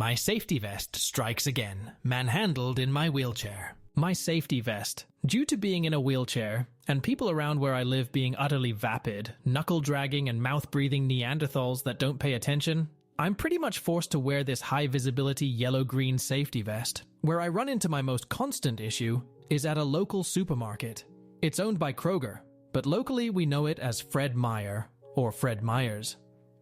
My safety vest strikes again, manhandled in my wheelchair. My safety vest. Due to being in a wheelchair, and people around where I live being utterly vapid, knuckle-dragging and mouth-breathing Neanderthals that don't pay attention, I'm pretty much forced to wear this high-visibility yellow-green safety vest. Where I run into my most constant issue is at a local supermarket. It's owned by Kroger, but locally we know it as Fred Meyer, or Fred Meyers.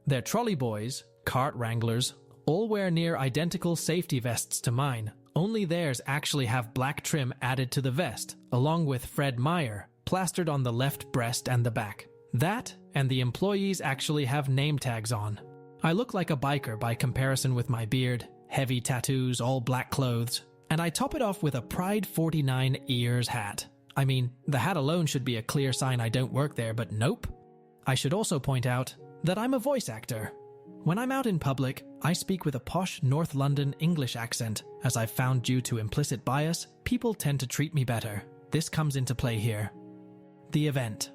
They're trolley boys, cart wranglers, all wear near identical safety vests to mine, only theirs actually have black trim added to the vest, along with Fred Meyer, plastered on the left breast and the back. That, and the employees actually have name tags on. I look like a biker by comparison with my beard, heavy tattoos, all black clothes, and I top it off with a Pride 49 ears hat. I mean, the hat alone should be a clear sign I don't work there, but nope. I should also point out that I'm a voice actor. When I'm out in public, I speak with a posh North London English accent. As I've found due to implicit bias, people tend to treat me better. This comes into play here. The event.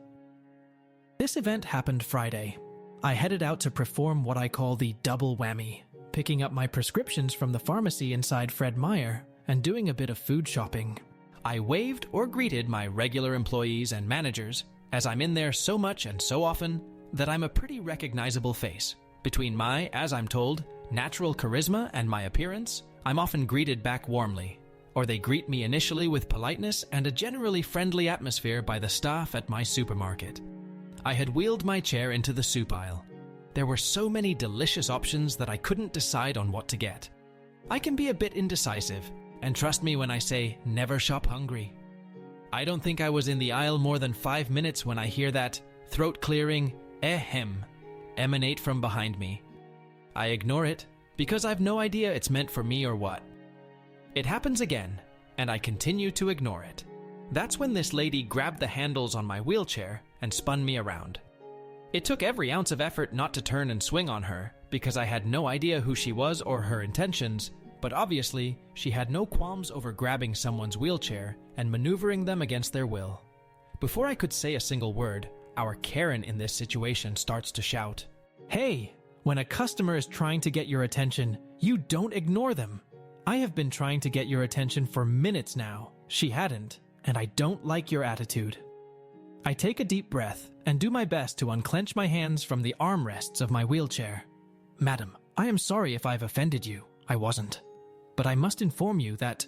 This event happened Friday. I headed out to perform what I call the double whammy, picking up my prescriptions from the pharmacy inside Fred Meyer and doing a bit of food shopping. I waved or greeted my regular employees and managers, as I'm in there so much and so often that I'm a pretty recognizable face. Between my, as I'm told, natural charisma and my appearance, I'm often greeted back warmly, or they greet me initially with politeness and a generally friendly atmosphere by the staff at my supermarket. I had wheeled my chair into the soup aisle. There were so many delicious options that I couldn't decide on what to get. I can be a bit indecisive, and trust me when I say never shop hungry. I don't think I was in the aisle more than 5 minutes when I hear that throat-clearing "ehem" emanate from behind me. I ignore it because I've no idea it's meant for me or what. It happens again, and I continue to ignore it. That's when this lady grabbed the handles on my wheelchair and spun me around. It took every ounce of effort not to turn and swing on her because I had no idea who she was or her intentions, but obviously she had no qualms over grabbing someone's wheelchair and maneuvering them against their will. Before I could say a single word, our Karen in this situation starts to shout, "Hey, when a customer is trying to get your attention, you don't ignore them. I have been trying to get your attention for minutes now. She hadn't, and I don't like your attitude." I take a deep breath and do my best to unclench my hands from the armrests of my wheelchair. "Madam, I am sorry if I've offended you. I wasn't. But I must inform you that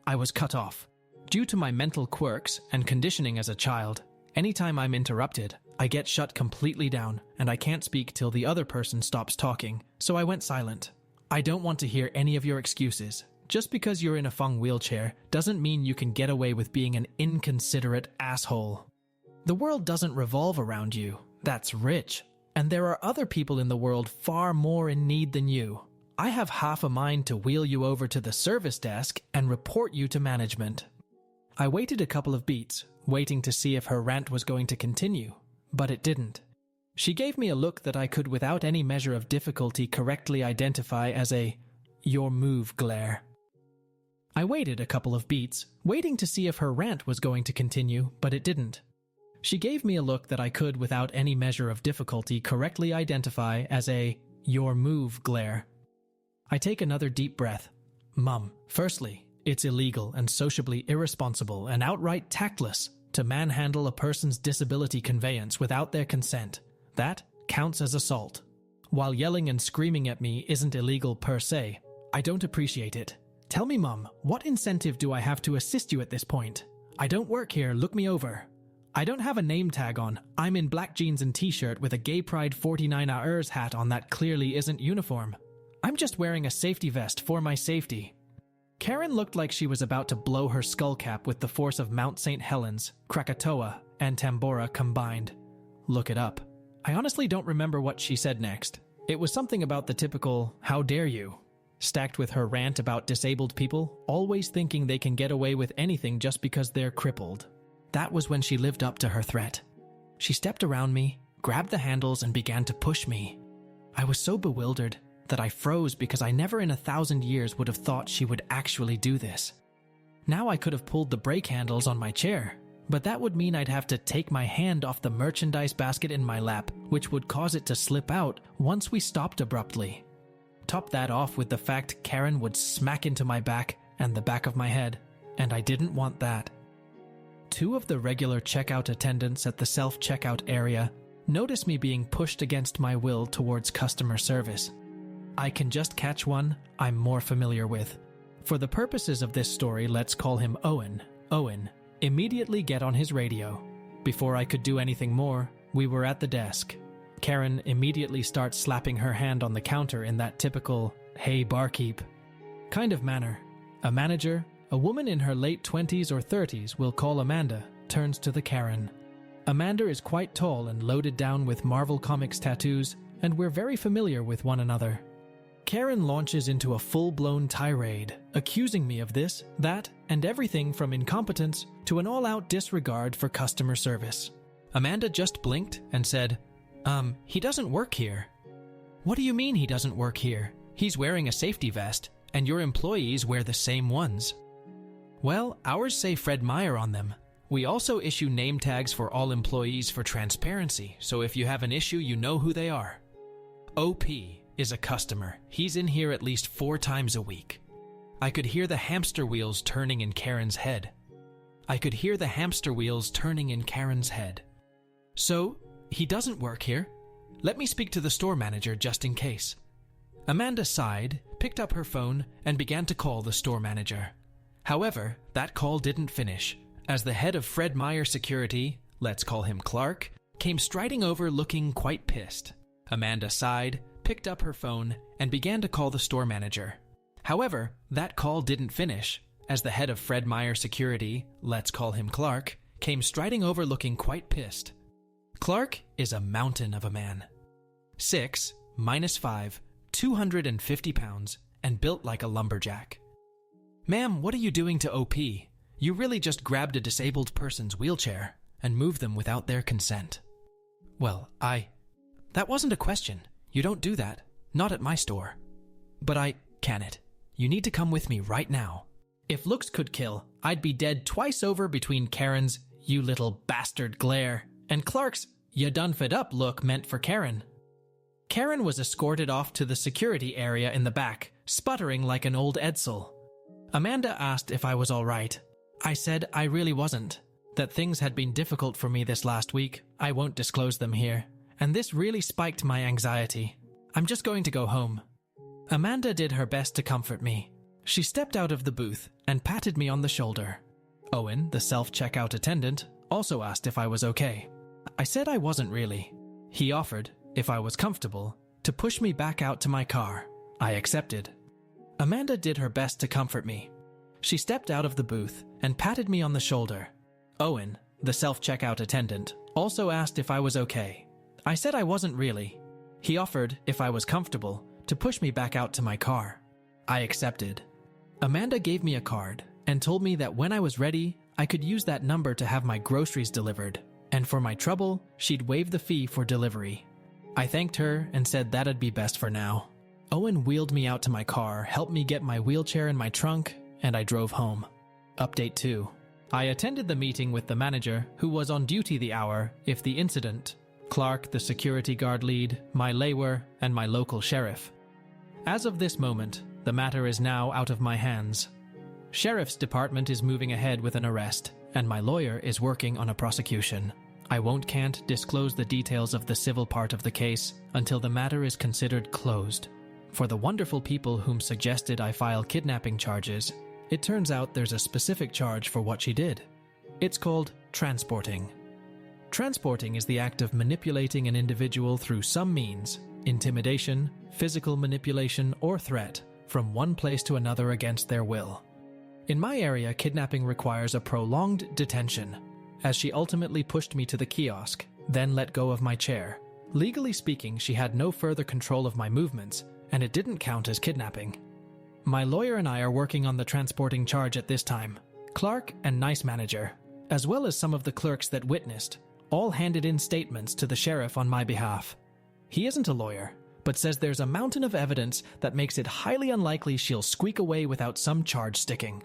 I was cut off. Due to my mental quirks and conditioning as a child, anytime I'm interrupted, I get shut completely down and I can't speak till the other person stops talking, so I went silent. I don't want to hear any of your excuses. Just because you're in a Fung wheelchair doesn't mean you can get away with being an inconsiderate asshole. The world doesn't revolve around you. That's rich. And there are other people in the world far more in need than you. I have half a mind to wheel you over to the service desk and report you to management." I waited a couple of beats, waiting to see if her rant was going to continue, but it didn't. She gave me a look that I could without any measure of difficulty correctly identify as a "your move" glare. I waited a couple of beats, waiting to see if her rant was going to continue, but it didn't. She gave me a look that I could without any measure of difficulty correctly identify as a "your move" glare. I take another deep breath. "Mum, firstly, it's illegal and sociably irresponsible and outright tactless to manhandle a person's disability conveyance without their consent. That counts as assault. While yelling and screaming at me isn't illegal per se, I don't appreciate it. Tell me, Mum, what incentive do I have to assist you at this point? I don't work here, look me over. I don't have a name tag on. I'm in black jeans and t-shirt with a Gay Pride 49 hours hat on that clearly isn't uniform. I'm just wearing a safety vest for my safety." Karen looked like she was about to blow her skullcap with the force of Mount St. Helens, Krakatoa, and Tambora combined. Look it up. I honestly don't remember what she said next. It was something about the typical, "how dare you," stacked with her rant about disabled people, always thinking they can get away with anything just because they're crippled. That was when she lived up to her threat. She stepped around me, grabbed the handles, and began to push me. I was so bewildered that I froze because I never in 1,000 years would have thought she would actually do this. Now I could have pulled the brake handles on my chair, but that would mean I'd have to take my hand off the merchandise basket in my lap, which would cause it to slip out once we stopped abruptly. Top that off with the fact Karen would smack into my back and the back of my head, and I didn't want that. Two of the regular checkout attendants at the self-checkout area notice me being pushed against my will towards customer service. I can just catch one I'm more familiar with. For the purposes of this story, let's call him Owen. Owen, immediately get on his radio. Before I could do anything more, we were at the desk. Karen immediately starts slapping her hand on the counter in that typical, "Hey, barkeep" kind of manner. A manager, a woman in her late 20s or 30s we'll call Amanda, turns to the Karen. Amanda is quite tall and loaded down with Marvel Comics tattoos, and we're very familiar with one another. Karen launches into a full-blown tirade, accusing me of this, that, and everything from incompetence to an all-out disregard for customer service. Amanda just blinked and said, he doesn't work here." "What do you mean he doesn't work here? He's wearing a safety vest, and your employees wear the same ones." "Well, ours say Fred Meyer on them. We also issue name tags for all employees for transparency, so if you have an issue, you know who they are." OP is a customer. He's in here at least 4 times a week. I could hear the hamster wheels turning in Karen's head. "So, he doesn't work here? Let me speak to the store manager just in case." Amanda sighed, picked up her phone, and began to call the store manager. However, that call didn't finish, as the head of Fred Meyer Security, let's call him Clark, came striding over looking quite pissed. Amanda sighed, picked up her phone, and began to call the store manager. However, that call didn't finish, as the head of Fred Meyer Security, let's call him Clark, came striding over looking quite pissed. Clark is a mountain of a man. 6, -5, 250 pounds, and built like a lumberjack. "Ma'am, what are you doing to OP? You really just grabbed a disabled person's wheelchair and moved them without their consent." "Well, That wasn't a question. You don't do that. Not at my store." "But can it? You need to come with me right now." If looks could kill, I'd be dead twice over between Karen's "you little bastard" glare and Clark's "you done fed up" look meant for Karen. Karen was escorted off to the security area in the back, sputtering like an old Edsel. Amanda asked if I was all right. I said I really wasn't, that things had been difficult for me this last week. I won't disclose them here, and this really spiked my anxiety. I'm just going to go home. Amanda did her best to comfort me. She stepped out of the booth and patted me on the shoulder. Owen, the self-checkout attendant, also asked if I was okay. I said I wasn't really. He offered, if I was comfortable, to push me back out to my car. I accepted. Amanda did her best to comfort me. She stepped out of the booth and patted me on the shoulder. Owen, the self-checkout attendant, also asked if I was okay. I said I wasn't really. He offered, if I was comfortable, to push me back out to my car. I accepted. Amanda gave me a card and told me that when I was ready, I could use that number to have my groceries delivered, and for my trouble, she'd waive the fee for delivery. I thanked her and said that'd be best for now. Owen wheeled me out to my car, helped me get my wheelchair in my trunk, and I drove home. Update 2. I attended the meeting with the manager, who was on duty the hour if the incident, Clark, the security guard lead, my lawer, and my local sheriff. As of this moment, the matter is now out of my hands. Sheriff's department is moving ahead with an arrest, and my lawyer is working on a prosecution. I can't disclose the details of the civil part of the case until the matter is considered closed. For the wonderful people whom suggested I file kidnapping charges, it turns out there's a specific charge for what she did. It's called transporting. Transporting is the act of manipulating an individual through some means, intimidation, physical manipulation, or threat, from one place to another against their will. In my area, kidnapping requires a prolonged detention, as she ultimately pushed me to the kiosk, then let go of my chair. Legally speaking, she had no further control of my movements, and it didn't count as kidnapping. My lawyer and I are working on the transporting charge at this time. Clark and Nice Manager, as well as some of the clerks that witnessed, all handed in statements to the sheriff on my behalf. He isn't a lawyer, but says there's a mountain of evidence that makes it highly unlikely she'll squeak away without some charge sticking.